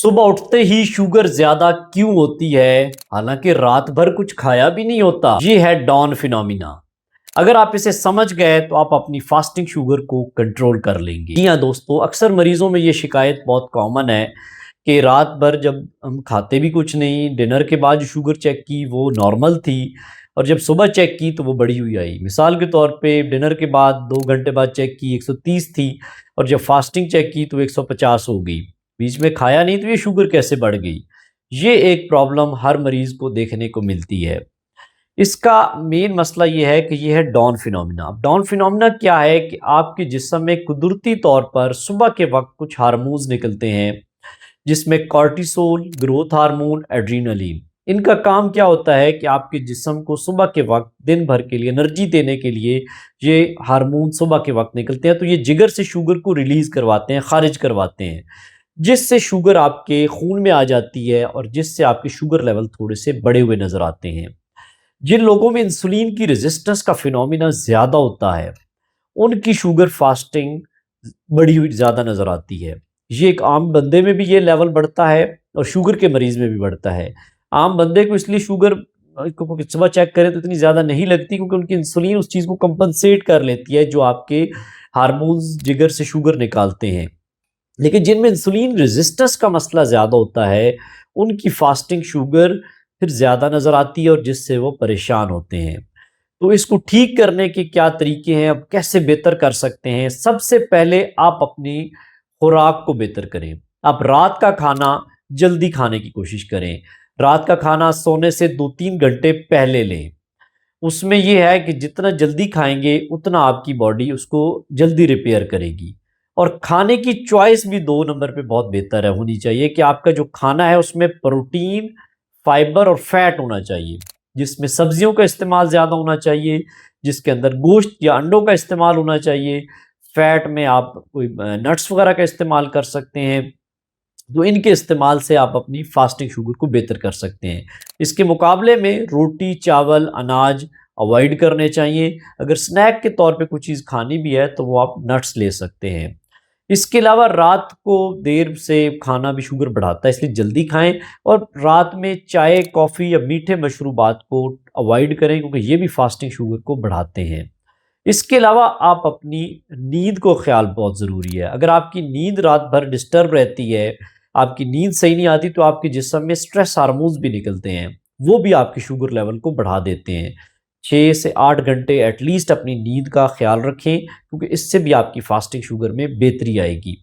सुबह उठते ही शुगर ज्यादा क्यों होती है, हालांकि रात भर कुछ खाया भी नहीं होता। ये है डॉन फिनोमिना। अगर आप इसे समझ गए तो आप अपनी फास्टिंग शुगर को कंट्रोल कर लेंगे। जी हाँ दोस्तों, अक्सर मरीजों में ये शिकायत बहुत कॉमन है कि रात भर जब हम खाते भी कुछ नहीं, डिनर के बाद जो शुगर चेक की वो नॉर्मल थी और जब सुबह चेक की तो वो बढ़ी हुई आई। मिसाल के तौर पे डिनर के बाद 2 घंटे बाद चेक की 130 थी और जब फास्टिंग चेक की तो 150 हो गई। बीच में खाया नहीं तो ये शुगर कैसे बढ़ गई? ये एक प्रॉब्लम हर मरीज को देखने को मिलती है। इसका मेन मसला ये है कि ये है डॉन फिनोमिना। अब डॉन फिनोमिना क्या है कि आपके जिस्म में कुदरती तौर पर सुबह के वक्त कुछ हार्मोन्स निकलते हैं, जिसमें कॉर्टिसोल, ग्रोथ हार्मोन, एड्रीनलिन। इनका काम क्या होता है कि आपके जिस्म को सुबह के वक्त दिन भर के लिए एनर्जी देने के लिए ये हार्मोन सुबह के वक्त निकलते हैं, तो ये जिगर से शुगर को रिलीज करवाते हैं, खारिज करवाते हैं, जिससे शुगर आपके खून में आ जाती है और जिससे आपके शुगर लेवल थोड़े से बढ़े हुए नजर आते हैं। जिन लोगों में इंसुलिन की रेजिस्टेंस का फिनोमिना ज़्यादा होता है, उनकी शुगर फास्टिंग बढ़ी हुई ज़्यादा नज़र आती है। ये एक आम बंदे में भी ये लेवल बढ़ता है और शुगर के मरीज़ में भी बढ़ता है। आम बंदे को इसलिए शुगर को सुबह चेक करें तो इतनी ज़्यादा नहीं लगती, क्योंकि उनकी इंसुलिन उस चीज़ को कंपनसेट कर लेती है जो आपके हार्मोन्स जिगर से शुगर निकालते हैं। लेकिन जिनमें इंसुलिन रेजिस्टेंस का मसला ज़्यादा होता है, उनकी फास्टिंग शुगर फिर ज़्यादा नज़र आती है और जिससे वो परेशान होते हैं। तो इसको ठीक करने के क्या तरीके हैं, अब कैसे बेहतर कर सकते हैं? सबसे पहले आप अपनी खुराक को बेहतर करें। आप रात का खाना जल्दी खाने की कोशिश करें। रात का खाना सोने से 2-3 घंटे पहले लें। उसमें ये है कि जितना जल्दी खाएँगे उतना आपकी बॉडी उसको जल्दी रिपेयर करेगी। और खाने की चॉइस भी 2 नंबर पे बहुत बेहतर है होनी चाहिए कि आपका जो खाना है उसमें प्रोटीन, फाइबर और फैट होना चाहिए। जिसमें सब्जियों का इस्तेमाल ज़्यादा होना चाहिए, जिसके अंदर गोश्त या अंडों का इस्तेमाल होना चाहिए। फैट में आप कोई नट्स वगैरह का इस्तेमाल कर सकते हैं। तो इनके इस्तेमाल से आप अपनी फास्टिंग शुगर को बेहतर कर सकते हैं। इसके मुकाबले में रोटी, चावल, अनाज अवॉइड करने चाहिए। अगर स्नैक के तौर पे कुछ चीज़ खानी भी है तो वो आप नट्स ले सकते हैं। इसके अलावा रात को देर से खाना भी शुगर बढ़ाता है, इसलिए जल्दी खाएं और रात में चाय, कॉफ़ी या मीठे मशरूबात को अवॉइड करें, क्योंकि ये भी फास्टिंग शुगर को बढ़ाते हैं। इसके अलावा आप अपनी नींद को ख्याल बहुत ज़रूरी है। अगर आपकी नींद रात भर डिस्टर्ब रहती है, आपकी नींद सही नहीं आती, तो आपके जिस्म में स्ट्रेस हार्मोन्स भी निकलते हैं, वो भी आपके शुगर लेवल को बढ़ा देते हैं। 6 से 8 घंटे एटलीस्ट अपनी नींद का ख्याल रखें, क्योंकि इससे भी आपकी फास्टिंग शुगर में बेहतरी आएगी।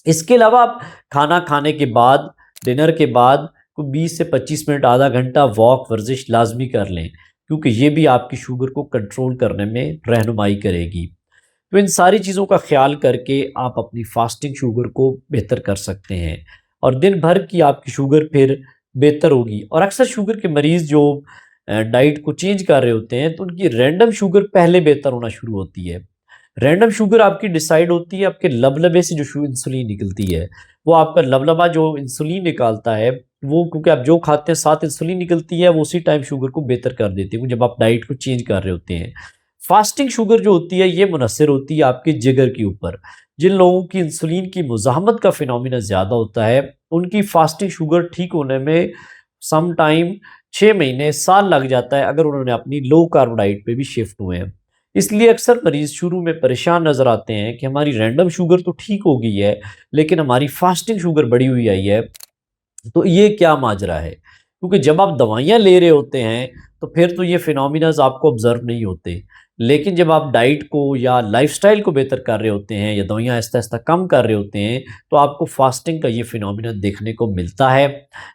इसके अलावा आप खाना खाने के बाद, डिनर के बाद को 20 से 25 मिनट, आधा घंटा वॉक, वर्जिश लाजमी कर लें, क्योंकि ये भी आपकी शुगर को कंट्रोल करने में रहनुमाई करेगी। तो इन सारी चीज़ों का ख्याल करके आप अपनी फास्टिंग शुगर को बेहतर कर सकते हैं और दिन भर की आपकी शुगर फिर बेहतर होगी। और अक्सर शुगर के मरीज़ जो डाइट को चेंज कर रहे होते हैं, तो उनकी रैंडम शुगर पहले बेहतर होना शुरू होती है। रैंडम शुगर आपकी डिसाइड होती है आपके लबलबे से जो इंसुलिन निकलती है। वो आपका लबलबा जो इंसुलिन निकालता है, वो क्योंकि आप जो खाते हैं साथ इंसुलिन निकलती है, वो उसी टाइम शुगर को बेहतर कर देती है जब आप डाइट को चेंज कर रहे होते हैं। फास्टिंग शुगर जो होती है ये मुनहसर होती है आपके जिगर के ऊपर। जिन लोगों की इंसुलिन की मुज़ाहमत का फिनोमिना ज़्यादा होता है, उनकी फास्टिंग शुगर ठीक होने में सम टाइम 6 महीने, साल लग जाता है, अगर उन्होंने अपनी लो कार्ब डाइट पे भी शिफ्ट हुए हैं। इसलिए अक्सर मरीज़ शुरू में परेशान नज़र आते हैं कि हमारी रैंडम शुगर तो ठीक हो गई है, लेकिन हमारी फास्टिंग शुगर बढ़ी हुई आई है, तो ये क्या माजरा है? क्योंकि जब आप दवाइयाँ ले रहे होते हैं, तो फिर तो ये फिनोमिनाज़ आपको ऑब्ज़र्व नहीं होते। लेकिन जब आप डाइट को या लाइफ़स्टाइल को बेहतर कर रहे होते हैं या दवाइयाँ आहिस्ता-आहिस्ता कम कर रहे होते हैं, तो आपको फास्टिंग का ये फिनोमिना देखने को मिलता है।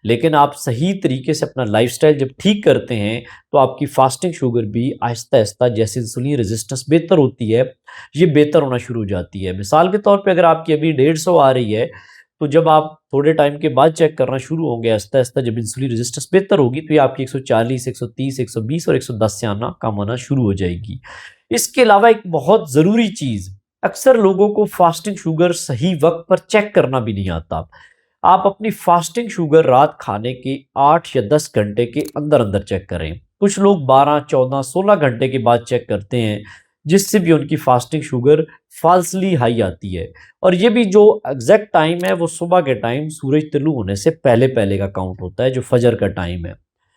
लेकिन आप सही तरीके से अपना लाइफ़स्टाइल जब ठीक करते हैं, तो आपकी फास्टिंग शुगर भी आहिस्ता-आहिस्ता, जैसे इंसुलिन रेज़िस्टेंस बेहतर होती है, ये बेहतर होना शुरू हो जाती है। मिसाल के तौर पे अगर आपकी अभी 150 आ रही है, तो जब आप थोड़े टाइम के बाद चेक करना शुरू होंगे आहिस्ता-आहिस्ता, जब इंसुलिन रेजिस्टेंस बेहतर होगी, तो ये आपकी 140, 130, 120 और 110 से आना कम होना शुरू हो जाएगी। इसके अलावा एक बहुत ज़रूरी चीज़, अक्सर लोगों को फास्टिंग शुगर सही वक़्त पर चेक करना भी नहीं आता। आप अपनी फास्टिंग शुगर रात खाने के 8 या 10 घंटे के अंदर-अंदर चेक करें। कुछ लोग 12, 14, 16 घंटे के बाद चेक करते हैं, जिससे भी उनकी फास्टिंग शुगर फाल्सली हाई आती है। और ये भी जो एग्जैक्ट टाइम है वो सुबह के टाइम सूरज तुलू होने से पहले पहले का काउंट होता है, जो फजर का टाइम है।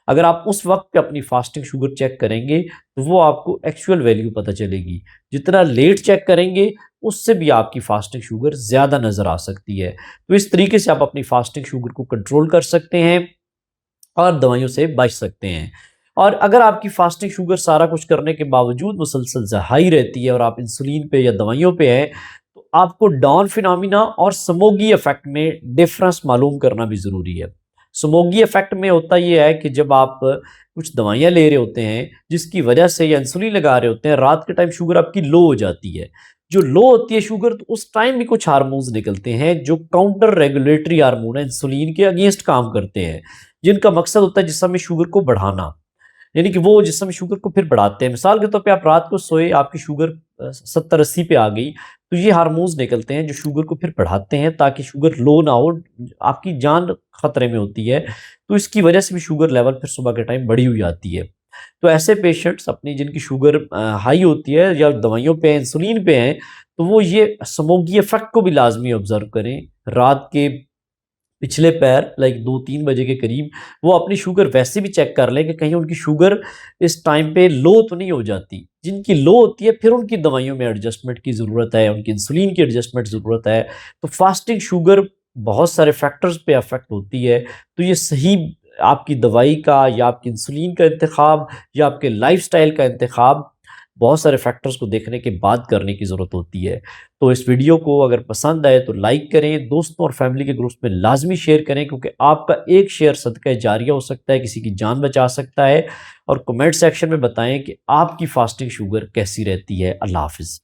अगर आप उस वक्त पे अपनी फास्टिंग शुगर चेक करेंगे तो वो आपको एक्चुअल वैल्यू पता चलेगी। जितना लेट चेक करेंगे उससे भी आपकी फास्टिंग शुगर ज़्यादा नज़र आ सकती है। तो इस तरीके से आप अपनी फास्टिंग शुगर को कंट्रोल कर सकते हैं और दवाइयों से बच सकते हैं। और अगर आपकी फास्टिंग शुगर सारा कुछ करने के बावजूद मुसलसल हाई रहती है और आप इंसुलिन पे या दवाइयों पे हैं, तो आपको डाउन फिनोमिना और समोगी इफेक्ट में डिफरेंस मालूम करना भी ज़रूरी है। समोगी इफेक्ट में होता यह है कि जब आप कुछ दवाइयाँ ले रहे होते हैं जिसकी वजह से या इंसुलिन लगा रहे होते हैं, रात के टाइम शुगर आपकी लो हो जाती है। जो लो होती है शुगर, तो उस टाइम भी कुछ हार्मोन्स निकलते हैं जो काउंटर रेगुलेटरी हार्मोन है, इंसुलिन के अगेंस्ट काम करते हैं, जिनका मकसद होता है जिस्म में शुगर को बढ़ाना। यानी कि वो जिस्म में शुगर को फिर बढ़ाते हैं। मिसाल के तौर पे आप रात को सोए, आपकी शुगर 70-80 पे आ गई, तो ये हार्मोन्स निकलते हैं जो शुगर को फिर बढ़ाते हैं ताकि शुगर लो ना हो, आपकी जान खतरे में होती है। तो इसकी वजह से भी शुगर लेवल फिर सुबह के टाइम बढ़ी हुई आती है। तो ऐसे पेशेंट्स अपनी जिनकी शुगर हाई होती है या दवाइयों पे हैं, इंसुलिन पे हैं, तो वो ये स्मोकी इफेक्ट को भी लाज़मी ऑब्ज़र्व करें। रात के पिछले पैर लाइक 2-3 बजे के करीब वो अपनी शुगर वैसे भी चेक कर लें कि कहीं उनकी शुगर इस टाइम पे लो तो नहीं हो जाती। जिनकी लो होती है फिर उनकी दवाइयों में एडजस्टमेंट की ज़रूरत है, उनकी इंसुलिन की एडजस्टमेंट ज़रूरत है। तो फास्टिंग शुगर बहुत सारे फैक्टर्स पे अफेक्ट होती है। तो ये सही आपकी दवाई का या आपकी इंसुलिन का इंतखाब या आपके लाइफ़स्टाइल का इंतखाब बहुत सारे फैक्टर्स को देखने के बाद करने की ज़रूरत होती है। तो इस वीडियो को अगर पसंद आए तो लाइक करें, दोस्तों और फैमिली के ग्रुप्स में लाज़मी शेयर करें, क्योंकि आपका एक शेयर सदका जारिया हो सकता है, किसी की जान बचा सकता है। और कमेंट सेक्शन में बताएं कि आपकी फास्टिंग शुगर कैसी रहती है। अल्लाह हाफ़िज़।